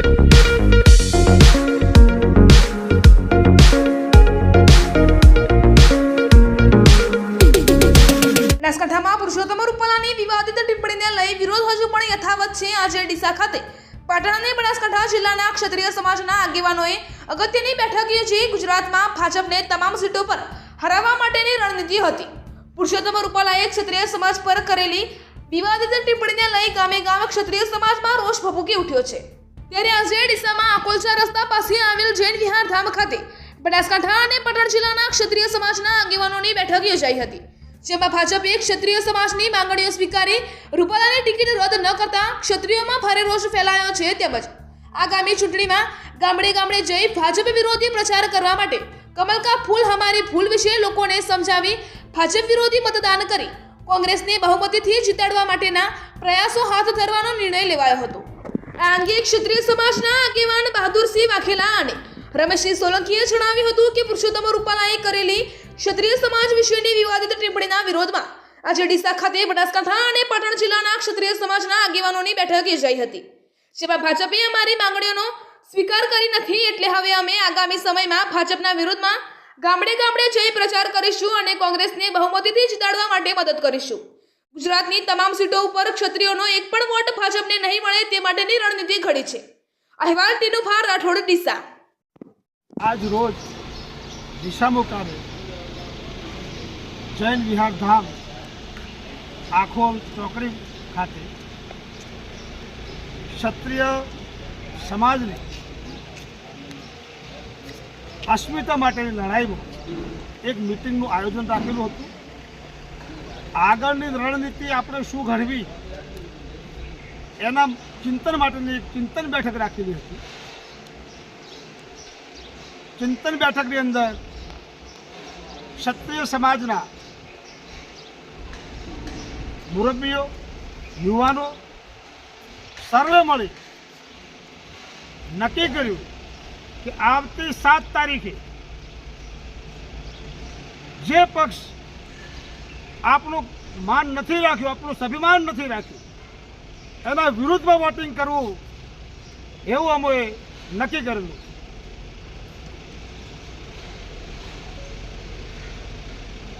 બનાસકાંઠામાં પુરુષોત્તમ રૂપાલાની વિવાદિત ટિપ્પણીને લઈ વિરોધ હજુ પણ યથાવત છે। આજે ડીસા ખાતે પાટણ અને બનાસકાંઠા જિલ્લાના ક્ષત્રિય સમાજના આગેવાનોએ અગત્યની બેઠક યોજી ગુજરાતમાં ભાજપને તમામ સીટો પર હરાવવા માટેની રણનીતિ હતી। પુરુષોત્તમ રૂપાલાએ ક્ષત્રિય સમાજ પર કરેલી વિવાદિત ટિપ્પણીને લઈ ગામે ગામ ક્ષત્રિય સમાજમાં રોષ ભભૂકી ઉઠ્યો છે। ત્યારે આજે ડીસામાં આકોલચા રસ્તા પાસે આવેલ જૈન વિહાર ધામ ખાતે બનાસકાંઠા અને પાટણ જિલ્લાના ક્ષત્રિય સમાજના આગેવાનોની બેઠક યોજાઈ હતી, જેમાં ભાજપે ક્ષત્રિય સમાજની માંગણીઓ સ્વીકારી રૂપાલાની ટિકિટ રદ ન કરતા ક્ષત્રિયોમાં ભારે રોષ ફેલાયો છે। તેમજ આગામી ચૂંટણીમાં ગામડે ગામડે જઈ ભાજપ વિરોધી પ્રચાર કરવા માટે કમલ કા ફૂલ હમારી ફૂલ વિશે લોકોને સમજાવી ભાજપ વિરોધી મતદાન કરી કોંગ્રેસને બહુમતીથી જીતાડવા માટેના પ્રયાસો હાથ ધરવાનો નિર્ણય લેવાયો હતો। આ અંગે ક્ષત્રિય સમાજના આગેવાન બહાદુરસિંહ વાઘેલા અને રમેશસિંહ સોલંકીએ જણાવ્યું હતું કે પુરુષોત્તમ રૂપાલાએ કરેલી ક્ષત્રિય સમાજ વિશેની વિવાદિત ટિપ્પણીના વિરોધમાં આજે ડીસા ખાતે બનાસકાંઠા અને પાટણ જિલ્લાના ક્ષત્રિય સમાજના આગેવાનોની બેઠક યોજાઈ હતી, જેમાં ભાજપે અમારી માંગણીઓનો સ્વીકાર કરી નથી, એટલે હવે અમે આગામી સમયમાં ભાજપના વિરોધમાં ગામડે ગામડે જઈ પ્રચાર કરીશું અને કોંગ્રેસને બહુમતીથી જીતાડવા માટે મદદ કરીશું। ગુજરાતની તમામ સીટો ઉપર ક્ષત્રિયોનો એક પણ વોટ ભાજપને નહીં મળે તે માટેની રણનીતિ ઘડી છે। અહેવાલ ટીનુભાર રાઠોડ, ડીસા। આજ રોજ ડીસા મુકામે જૈન વિહાર ધામ આખોલ ચોકડી ખાતે ક્ષત્રિય સમાજની અસ્મિતા માટેની લડાઈમાં એક મિટિંગનું આયોજન રાખેલું હતું। આગળની રણનીતિ આપણે શું ઘડવી એના ચિંતન માટેની એક ચિંતન બેઠક રાખેલી હતી। ચિંતન બેઠકની અંદર ક્ષત્રિય સમાજના મુરબ્બીઓ, યુવાનો સર્વે મળી નક્કી કર્યું કે આવતી 7 તારીખે જે પક્ષ આપણું માન નથી રાખ્યું, આપણું સ્વાભિમાન નથી રાખ્યું, એના વિરુદ્ધમાં વોટિંગ કરવું એવું અમે નક્કી કરેલું।